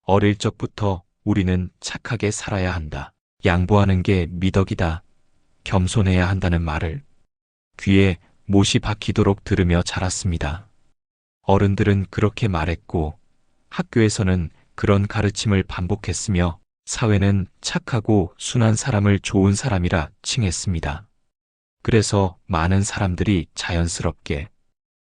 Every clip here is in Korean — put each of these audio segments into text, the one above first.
어릴 적부터 우리는 착하게 살아야 한다. 양보하는 게 미덕이다. 겸손해야 한다는 말을 귀에 못이 박히도록 들으며 자랐습니다. 어른들은 그렇게 말했고 학교에서는 그런 가르침을 반복했으며 사회는 착하고 순한 사람을 좋은 사람이라 칭했습니다. 그래서 많은 사람들이 자연스럽게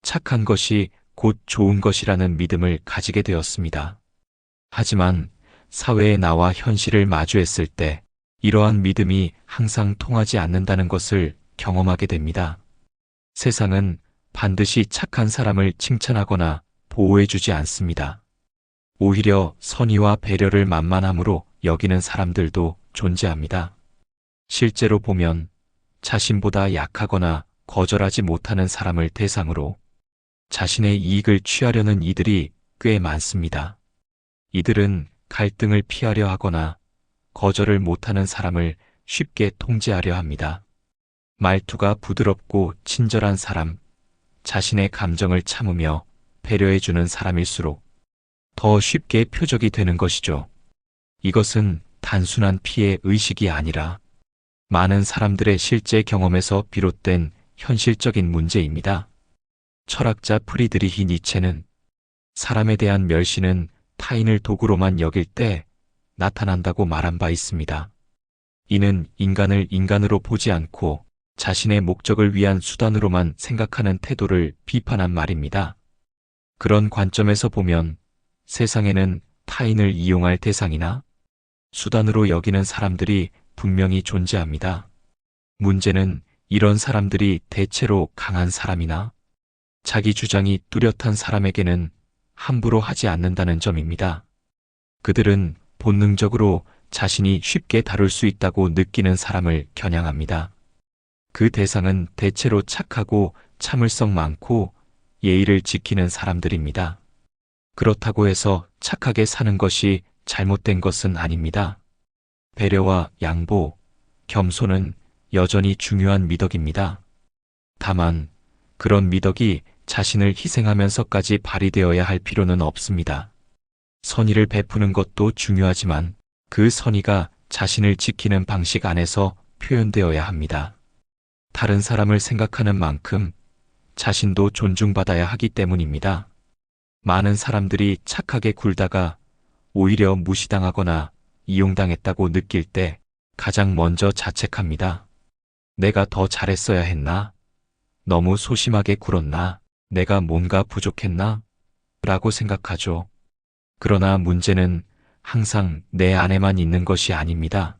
착한 것이 곧 좋은 것이라는 믿음을 가지게 되었습니다. 하지만 사회에 나와 현실을 마주했을 때 이러한 믿음이 항상 통하지 않는다는 것을 경험하게 됩니다. 세상은 반드시 착한 사람을 칭찬하거나 보호해주지 않습니다. 오히려 선의와 배려를 만만함으로 여기는 사람들도 존재합니다. 실제로 보면 자신보다 약하거나 거절하지 못하는 사람을 대상으로 자신의 이익을 취하려는 이들이 꽤 많습니다. 이들은 갈등을 피하려 하거나 거절을 못하는 사람을 쉽게 통제하려 합니다. 말투가 부드럽고 친절한 사람, 자신의 감정을 참으며 배려해주는 사람일수록 더 쉽게 표적이 되는 것이죠. 이것은 단순한 피해 의식이 아니라 많은 사람들의 실제 경험에서 비롯된 현실적인 문제입니다. 철학자 프리드리히 니체는 사람에 대한 멸시는 타인을 도구로만 여길 때 나타난다고 말한 바 있습니다. 이는 인간을 인간으로 보지 않고 자신의 목적을 위한 수단으로만 생각하는 태도를 비판한 말입니다. 그런 관점에서 보면 세상에는 타인을 이용할 대상이나 수단으로 여기는 사람들이 분명히 존재합니다. 문제는 이런 사람들이 대체로 강한 사람이나 자기 주장이 뚜렷한 사람에게는 함부로 하지 않는다는 점입니다. 그들은 본능적으로 자신이 쉽게 다룰 수 있다고 느끼는 사람을 겨냥합니다. 그 대상은 대체로 착하고 참을성 많고 예의를 지키는 사람들입니다. 그렇다고 해서 착하게 사는 것이 잘못된 것은 아닙니다. 배려와 양보, 겸손은 여전히 중요한 미덕입니다. 다만 그런 미덕이 자신을 희생하면서까지 발휘되어야 할 필요는 없습니다. 선의를 베푸는 것도 중요하지만 그 선의가 자신을 지키는 방식 안에서 표현되어야 합니다. 다른 사람을 생각하는 만큼 자신도 존중받아야 하기 때문입니다. 많은 사람들이 착하게 굴다가 오히려 무시당하거나 이용당했다고 느낄 때 가장 먼저 자책합니다. 내가 더 잘했어야 했나? 너무 소심하게 굴었나? 내가 뭔가 부족했나? 라고 생각하죠. 그러나 문제는 항상 내 안에만 있는 것이 아닙니다.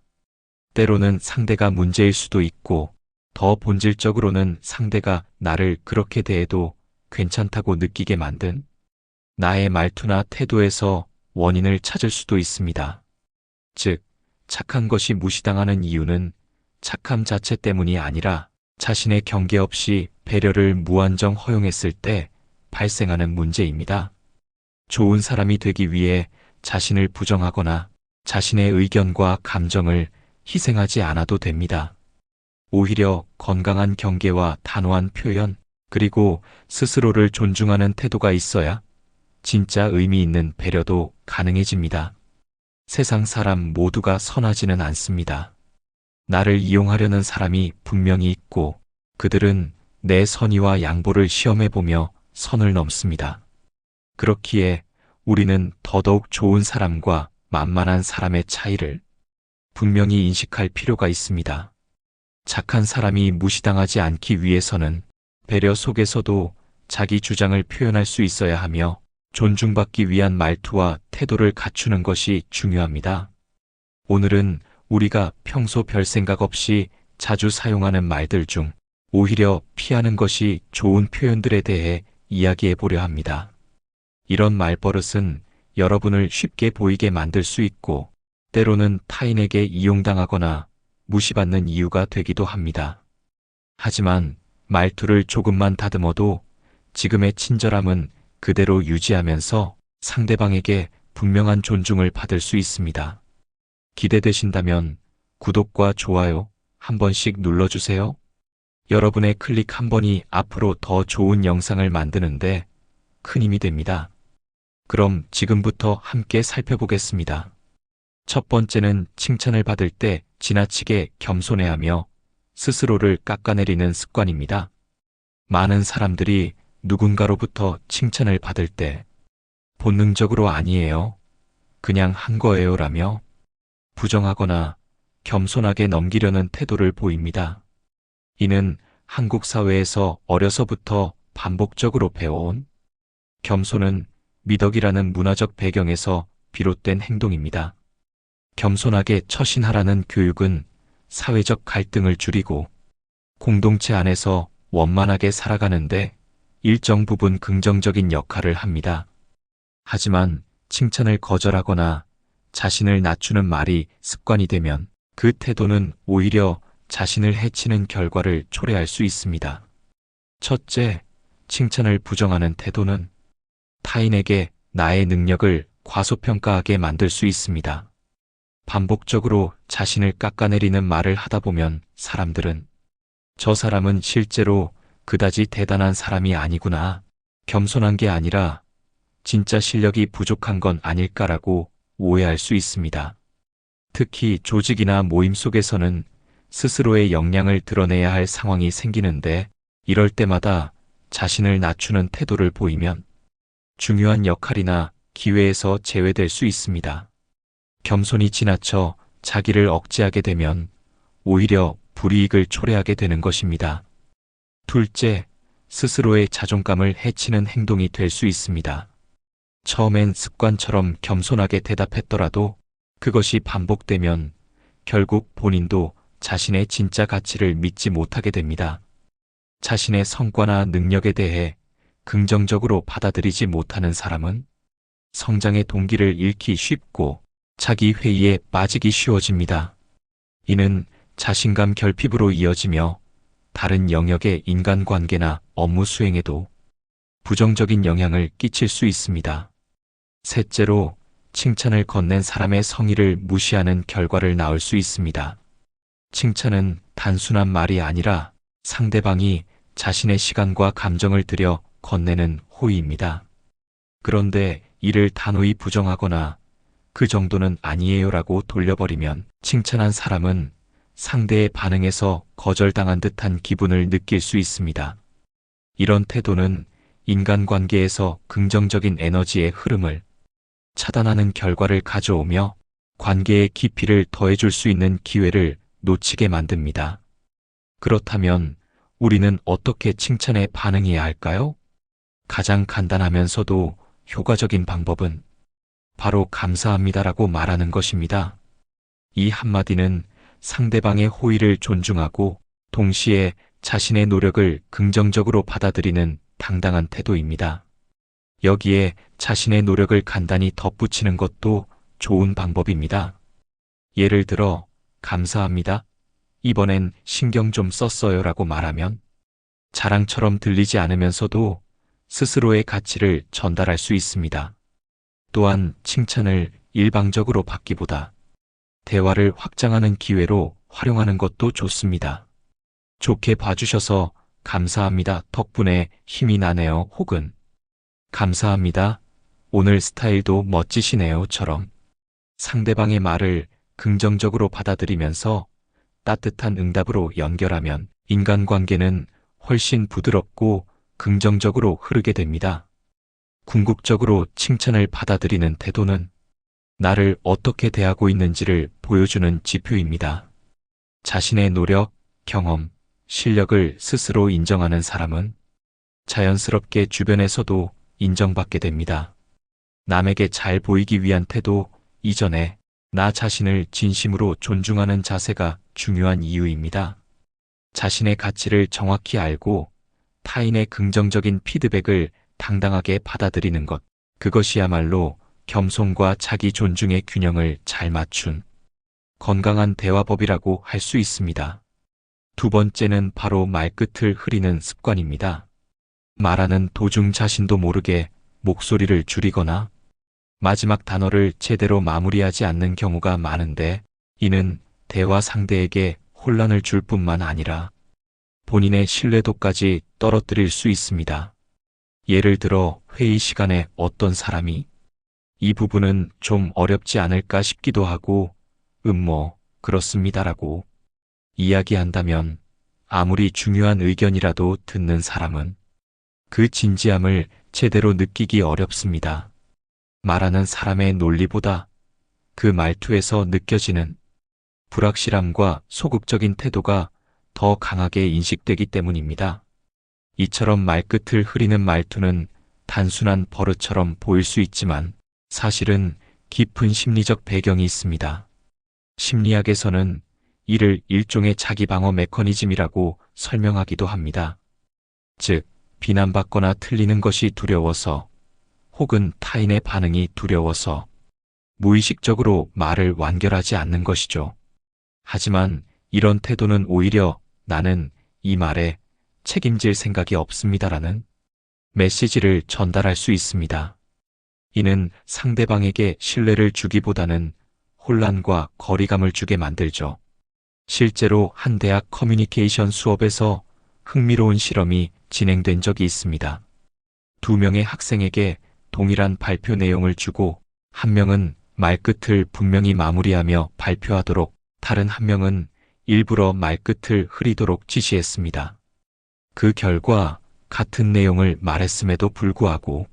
때로는 상대가 문제일 수도 있고 더 본질적으로는 상대가 나를 그렇게 대해도 괜찮다고 느끼게 만든 나의 말투나 태도에서 원인을 찾을 수도 있습니다. 즉, 착한 것이 무시당하는 이유는 착함 자체 때문이 아니라 자신의 경계 없이 배려를 무한정 허용했을 때 발생하는 문제입니다. 좋은 사람이 되기 위해 자신을 부정하거나 자신의 의견과 감정을 희생하지 않아도 됩니다. 오히려 건강한 경계와 단호한 표현, 그리고 스스로를 존중하는 태도가 있어야 진짜 의미 있는 배려도 가능해집니다. 세상 사람 모두가 선하지는 않습니다. 나를 이용하려는 사람이 분명히 있고 그들은 내 선의와 양보를 시험해보며 선을 넘습니다. 그렇기에 우리는 더더욱 좋은 사람과 만만한 사람의 차이를 분명히 인식할 필요가 있습니다. 착한 사람이 무시당하지 않기 위해서는 배려 속에서도 자기 주장을 표현할 수 있어야 하며 존중받기 위한 말투와 태도를 갖추는 것이 중요합니다. 오늘은 우리가 평소 별 생각 없이 자주 사용하는 말들 중 오히려 피하는 것이 좋은 표현들에 대해 이야기해 보려 합니다. 이런 말버릇은 여러분을 쉽게 보이게 만들 수 있고 때로는 타인에게 이용당하거나 무시받는 이유가 되기도 합니다. 하지만 말투를 조금만 다듬어도 지금의 친절함은 그대로 유지하면서 상대방에게 분명한 존중을 받을 수 있습니다. 기대되신다면 구독과 좋아요 한 번씩 눌러주세요. 여러분의 클릭 한 번이 앞으로 더 좋은 영상을 만드는데 큰 힘이 됩니다. 그럼 지금부터 함께 살펴보겠습니다. 첫 번째는 칭찬을 받을 때 지나치게 겸손해하며 스스로를 깎아내리는 습관입니다. 많은 사람들이 누군가로부터 칭찬을 받을 때 본능적으로 아니에요, 그냥 한 거예요라며 부정하거나 겸손하게 넘기려는 태도를 보입니다. 이는 한국 사회에서 어려서부터 반복적으로 배워온 겸손은 미덕이라는 문화적 배경에서 비롯된 행동입니다. 겸손하게 처신하라는 교육은 사회적 갈등을 줄이고 공동체 안에서 원만하게 살아가는데 일정 부분 긍정적인 역할을 합니다. 하지만 칭찬을 거절하거나 자신을 낮추는 말이 습관이 되면 그 태도는 오히려 자신을 해치는 결과를 초래할 수 있습니다. 첫째, 칭찬을 부정하는 태도는 타인에게 나의 능력을 과소평가하게 만들 수 있습니다. 반복적으로 자신을 깎아내리는 말을 하다 보면 사람들은 저 사람은 실제로 그다지 대단한 사람이 아니구나, 겸손한 게 아니라 진짜 실력이 부족한 건 아닐까라고 오해할 수 있습니다. 특히 조직이나 모임 속에서는 스스로의 역량을 드러내야 할 상황이 생기는데 이럴 때마다 자신을 낮추는 태도를 보이면 중요한 역할이나 기회에서 제외될 수 있습니다. 겸손이 지나쳐 자기를 억제하게 되면 오히려 불이익을 초래하게 되는 것입니다. 둘째, 스스로의 자존감을 해치는 행동이 될 수 있습니다. 처음엔 습관처럼 겸손하게 대답했더라도 그것이 반복되면 결국 본인도 자신의 진짜 가치를 믿지 못하게 됩니다. 자신의 성과나 능력에 대해 긍정적으로 받아들이지 못하는 사람은 성장의 동기를 잃기 쉽고 자기 회의에 빠지기 쉬워집니다. 이는 자신감 결핍으로 이어지며 다른 영역의 인간관계나 업무 수행에도 부정적인 영향을 끼칠 수 있습니다. 셋째로, 칭찬을 건넨 사람의 성의를 무시하는 결과를 낳을 수 있습니다. 칭찬은 단순한 말이 아니라 상대방이 자신의 시간과 감정을 들여 건네는 호의입니다. 그런데 이를 단호히 부정하거나 그 정도는 아니에요라고 돌려버리면 칭찬한 사람은 상대의 반응에서 거절당한 듯한 기분을 느낄 수 있습니다. 이런 태도는 인간관계에서 긍정적인 에너지의 흐름을 차단하는 결과를 가져오며 관계의 깊이를 더해줄 수 있는 기회를 놓치게 만듭니다. 그렇다면 우리는 어떻게 칭찬에 반응해야 할까요? 가장 간단하면서도 효과적인 방법은 바로 감사합니다라고 말하는 것입니다. 이 한마디는 상대방의 호의를 존중하고 동시에 자신의 노력을 긍정적으로 받아들이는 당당한 태도입니다. 여기에 자신의 노력을 간단히 덧붙이는 것도 좋은 방법입니다. 예를 들어, 감사합니다. 이번엔 신경 좀 썼어요라고 말하면 자랑처럼 들리지 않으면서도 스스로의 가치를 전달할 수 있습니다. 또한 칭찬을 일방적으로 받기보다 대화를 확장하는 기회로 활용하는 것도 좋습니다. 좋게 봐주셔서 감사합니다. 덕분에 힘이 나네요. 혹은 감사합니다. 오늘 스타일도 멋지시네요.처럼 상대방의 말을 긍정적으로 받아들이면서 따뜻한 응답으로 연결하면 인간관계는 훨씬 부드럽고 긍정적으로 흐르게 됩니다. 궁극적으로 칭찬을 받아들이는 태도는 나를 어떻게 대하고 있는지를 보여주는 지표입니다. 자신의 노력, 경험, 실력을 스스로 인정하는 사람은 자연스럽게 주변에서도 인정받게 됩니다. 남에게 잘 보이기 위한 태도 이전에 나 자신을 진심으로 존중하는 자세가 중요한 이유입니다. 자신의 가치를 정확히 알고 타인의 긍정적인 피드백을 당당하게 받아들이는 것, 그것이야말로 겸손과 자기 존중의 균형을 잘 맞춘 건강한 대화법이라고 할 수 있습니다. 두 번째는 바로 말끝을 흐리는 습관입니다. 말하는 도중 자신도 모르게 목소리를 줄이거나 마지막 단어를 제대로 마무리하지 않는 경우가 많은데 이는 대화 상대에게 혼란을 줄 뿐만 아니라 본인의 신뢰도까지 떨어뜨릴 수 있습니다. 예를 들어 회의 시간에 어떤 사람이 이 부분은 좀 어렵지 않을까 싶기도 하고, 그렇습니다라고 이야기한다면 아무리 중요한 의견이라도 듣는 사람은 그 진지함을 제대로 느끼기 어렵습니다. 말하는 사람의 논리보다 그 말투에서 느껴지는 불확실함과 소극적인 태도가 더 강하게 인식되기 때문입니다. 이처럼 말끝을 흐리는 말투는 단순한 버릇처럼 보일 수 있지만 사실은 깊은 심리적 배경이 있습니다. 심리학에서는 이를 일종의 자기방어 메커니즘이라고 설명하기도 합니다. 즉, 비난받거나 틀리는 것이 두려워서 혹은 타인의 반응이 두려워서 무의식적으로 말을 완결하지 않는 것이죠. 하지만 이런 태도는 오히려 나는 이 말에 책임질 생각이 없습니다라는 메시지를 전달할 수 있습니다. 이는 상대방에게 신뢰를 주기보다는 혼란과 거리감을 주게 만들죠. 실제로 한 대학 커뮤니케이션 수업에서 흥미로운 실험이 진행된 적이 있습니다. 2명의 학생에게 동일한 발표 내용을 주고 한 명은 말끝을 분명히 마무리하며 발표하도록, 다른 한 명은 일부러 말끝을 흐리도록 지시했습니다. 그 결과 같은 내용을 말했음에도 불구하고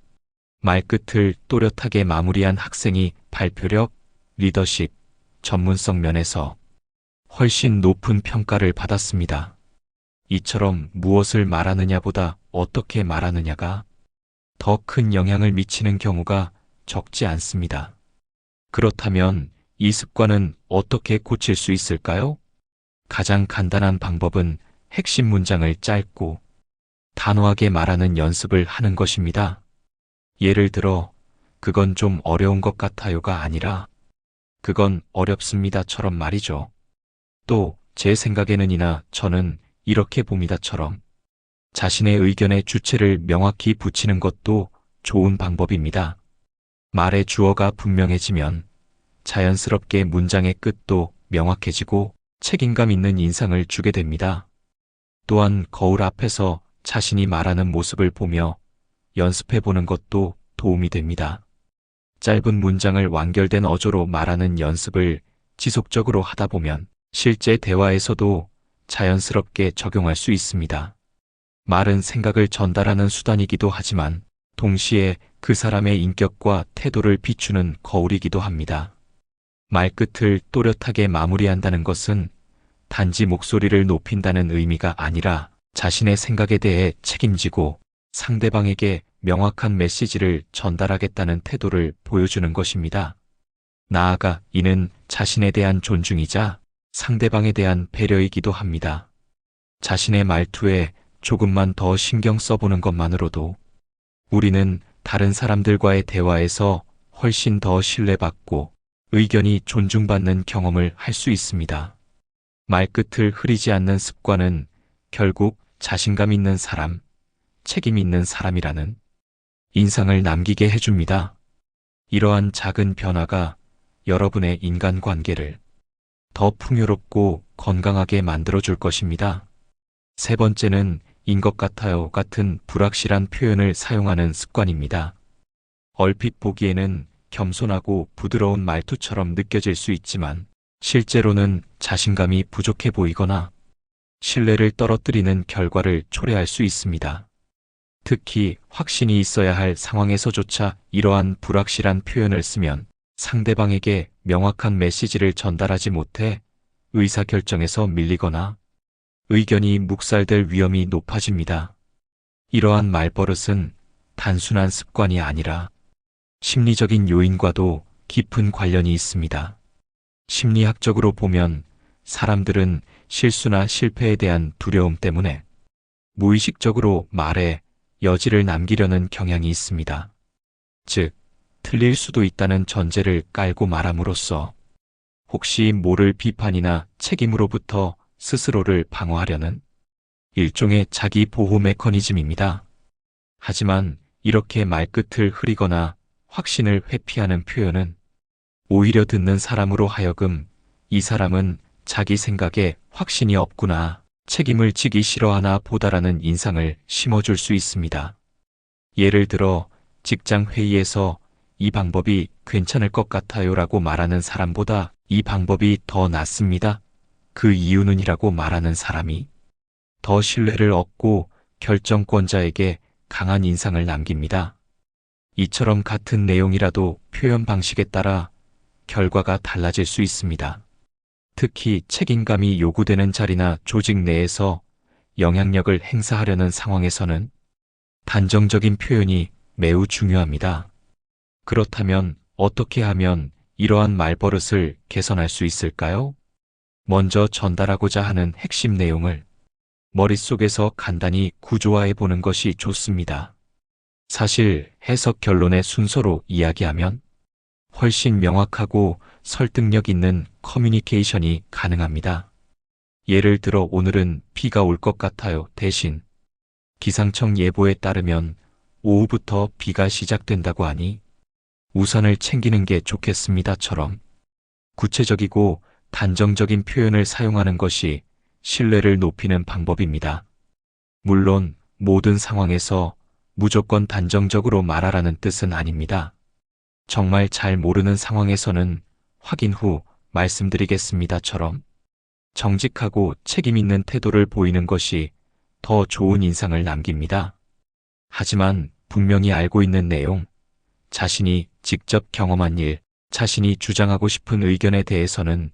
말끝을 또렷하게 마무리한 학생이 발표력, 리더십, 전문성 면에서 훨씬 높은 평가를 받았습니다. 이처럼 무엇을 말하느냐보다 어떻게 말하느냐가 더 큰 영향을 미치는 경우가 적지 않습니다. 그렇다면 이 습관은 어떻게 고칠 수 있을까요? 가장 간단한 방법은 핵심 문장을 짧고 단호하게 말하는 연습을 하는 것입니다. 예를 들어, 그건 좀 어려운 것 같아요가 아니라, 그건 어렵습니다처럼 말이죠. 또, 제 생각에는이나 저는 이렇게 봅니다처럼 자신의 의견의 주체를 명확히 붙이는 것도 좋은 방법입니다. 말의 주어가 분명해지면 자연스럽게 문장의 끝도 명확해지고 책임감 있는 인상을 주게 됩니다. 또한 거울 앞에서 자신이 말하는 모습을 보며 연습해 보는 것도 도움이 됩니다. 짧은 문장을 완결된 어조로 말하는 연습을 지속적으로 하다 보면 실제 대화에서도 자연스럽게 적용할 수 있습니다. 말은 생각을 전달하는 수단이기도 하지만 동시에 그 사람의 인격과 태도를 비추는 거울이기도 합니다. 말끝을 또렷하게 마무리한다는 것은 단지 목소리를 높인다는 의미가 아니라 자신의 생각에 대해 책임지고 상대방에게 명확한 메시지를 전달하겠다는 태도를 보여주는 것입니다. 나아가 이는 자신에 대한 존중이자 상대방에 대한 배려이기도 합니다. 자신의 말투에 조금만 더 신경 써보는 것만으로도 우리는 다른 사람들과의 대화에서 훨씬 더 신뢰받고 의견이 존중받는 경험을 할 수 있습니다. 말끝을 흐리지 않는 습관은 결국 자신감 있는 사람, 책임 있는 사람이라는 인상을 남기게 해줍니다. 이러한 작은 변화가 여러분의 인간관계를 더 풍요롭고 건강하게 만들어줄 것입니다. 세 번째는 인 것 같아요 같은 불확실한 표현을 사용하는 습관입니다. 얼핏 보기에는 겸손하고 부드러운 말투처럼 느껴질 수 있지만 실제로는 자신감이 부족해 보이거나 신뢰를 떨어뜨리는 결과를 초래할 수 있습니다. 특히 확신이 있어야 할 상황에서조차 이러한 불확실한 표현을 쓰면 상대방에게 명확한 메시지를 전달하지 못해 의사결정에서 밀리거나 의견이 묵살될 위험이 높아집니다. 이러한 말버릇은 단순한 습관이 아니라 심리적인 요인과도 깊은 관련이 있습니다. 심리학적으로 보면 사람들은 실수나 실패에 대한 두려움 때문에 무의식적으로 말에 여지를 남기려는 경향이 있습니다. 즉, 틀릴 수도 있다는 전제를 깔고 말함으로써 혹시 모를 비판이나 책임으로부터 스스로를 방어하려는 일종의 자기 보호 메커니즘입니다. 하지만 이렇게 말끝을 흐리거나 확신을 회피하는 표현은 오히려 듣는 사람으로 하여금 이 사람은 자기 생각에 확신이 없구나, 책임을 지기 싫어하나 보다라는 인상을 심어줄 수 있습니다. 예를 들어 직장 회의에서 이 방법이 괜찮을 것 같아요 라고 말하는 사람보다 이 방법이 더 낫습니다. 그 이유는이라고 말하는 사람이 더 신뢰를 얻고 결정권자에게 강한 인상을 남깁니다. 이처럼 같은 내용이라도 표현 방식에 따라 결과가 달라질 수 있습니다. 특히 책임감이 요구되는 자리나 조직 내에서 영향력을 행사하려는 상황에서는 단정적인 표현이 매우 중요합니다. 그렇다면 어떻게 하면 이러한 말버릇을 개선할 수 있을까요? 먼저 전달하고자 하는 핵심 내용을 머릿속에서 간단히 구조화해 보는 것이 좋습니다. 사실 해석 결론의 순서로 이야기하면 훨씬 명확하고 설득력 있는 커뮤니케이션이 가능합니다. 예를 들어 오늘은 비가 올 것 같아요. 대신 기상청 예보에 따르면 오후부터 비가 시작된다고 하니 우산을 챙기는 게 좋겠습니다처럼 구체적이고 단정적인 표현을 사용하는 것이 신뢰를 높이는 방법입니다. 물론 모든 상황에서 무조건 단정적으로 말하라는 뜻은 아닙니다. 정말 잘 모르는 상황에서는 확인 후 말씀드리겠습니다처럼 정직하고 책임 있는 태도를 보이는 것이 더 좋은 인상을 남깁니다. 하지만 분명히 알고 있는 내용, 자신이 직접 경험한 일, 자신이 주장하고 싶은 의견에 대해서는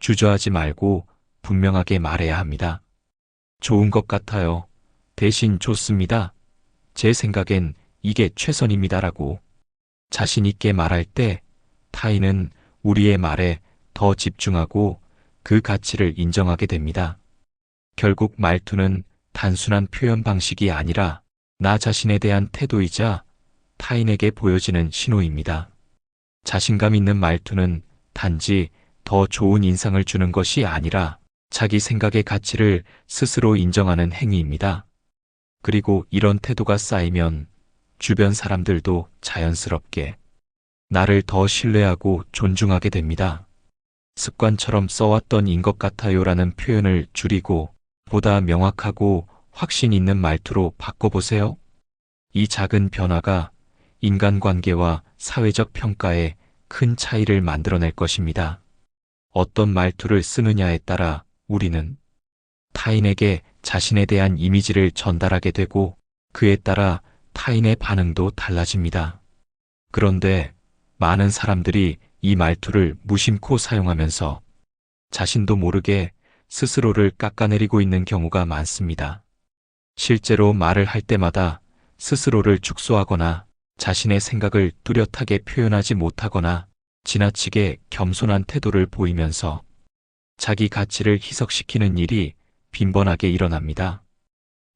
주저하지 말고 분명하게 말해야 합니다. 좋은 것 같아요. 대신 좋습니다. 제 생각엔 이게 최선입니다라고 자신 있게 말할 때 타인은 우리의 말에 더 집중하고 그 가치를 인정하게 됩니다. 결국 말투는 단순한 표현 방식이 아니라 나 자신에 대한 태도이자 타인에게 보여지는 신호입니다. 자신감 있는 말투는 단지 더 좋은 인상을 주는 것이 아니라 자기 생각의 가치를 스스로 인정하는 행위입니다. 그리고 이런 태도가 쌓이면 주변 사람들도 자연스럽게 나를 더 신뢰하고 존중하게 됩니다. 습관처럼 써왔던 인 것 같아요라는 표현을 줄이고 보다 명확하고 확신 있는 말투로 바꿔보세요. 이 작은 변화가 인간관계와 사회적 평가에 큰 차이를 만들어낼 것입니다. 어떤 말투를 쓰느냐에 따라 우리는 타인에게 자신에 대한 이미지를 전달하게 되고 그에 따라 타인의 반응도 달라집니다. 그런데 많은 사람들이 이 말투를 무심코 사용하면서 자신도 모르게 스스로를 깎아내리고 있는 경우가 많습니다. 실제로 말을 할 때마다 스스로를 축소하거나 자신의 생각을 뚜렷하게 표현하지 못하거나 지나치게 겸손한 태도를 보이면서 자기 가치를 희석시키는 일이 빈번하게 일어납니다.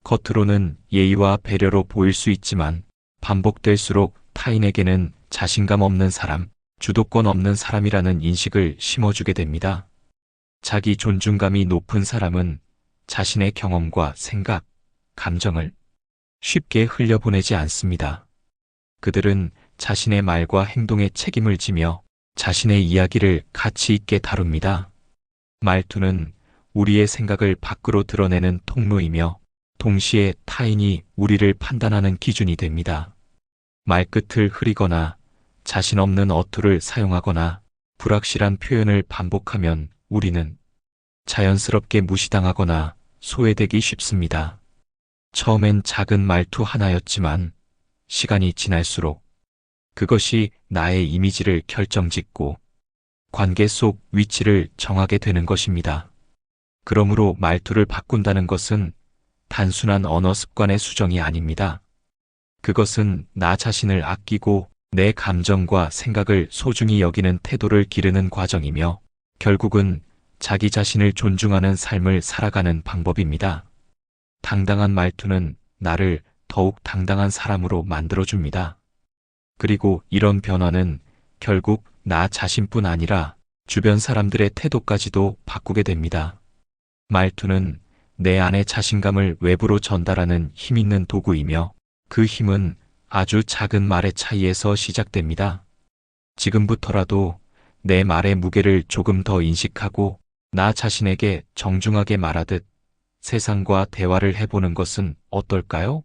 겉으로는 예의와 배려로 보일 수 있지만 반복될수록 타인에게는 자신감 없는 사람, 주도권 없는 사람이라는 인식을 심어주게 됩니다. 자기 존중감이 높은 사람은 자신의 경험과 생각, 감정을 쉽게 흘려보내지 않습니다. 그들은 자신의 말과 행동에 책임을 지며 자신의 이야기를 가치 있게 다룹니다. 말투는 우리의 생각을 밖으로 드러내는 통로이며 동시에 타인이 우리를 판단하는 기준이 됩니다. 말끝을 흐리거나 자신 없는 어투를 사용하거나 불확실한 표현을 반복하면 우리는 자연스럽게 무시당하거나 소외되기 쉽습니다. 처음엔 작은 말투 하나였지만 시간이 지날수록 그것이 나의 이미지를 결정짓고 관계 속 위치를 정하게 되는 것입니다. 그러므로 말투를 바꾼다는 것은 단순한 언어 습관의 수정이 아닙니다. 그것은 나 자신을 아끼고 내 감정과 생각을 소중히 여기는 태도를 기르는 과정이며 결국은 자기 자신을 존중하는 삶을 살아가는 방법입니다. 당당한 말투는 나를 더욱 당당한 사람으로 만들어줍니다. 그리고 이런 변화는 결국 나 자신뿐 아니라 주변 사람들의 태도까지도 바꾸게 됩니다. 말투는 내 안의 자신감을 외부로 전달하는 힘 있는 도구이며 그 힘은 아주 작은 말의 차이에서 시작됩니다. 지금부터라도 내 말의 무게를 조금 더 인식하고 나 자신에게 정중하게 말하듯 세상과 대화를 해보는 것은 어떨까요?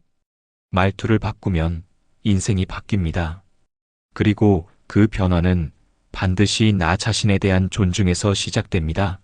말투를 바꾸면 인생이 바뀝니다. 그리고 그 변화는 반드시 나 자신에 대한 존중에서 시작됩니다.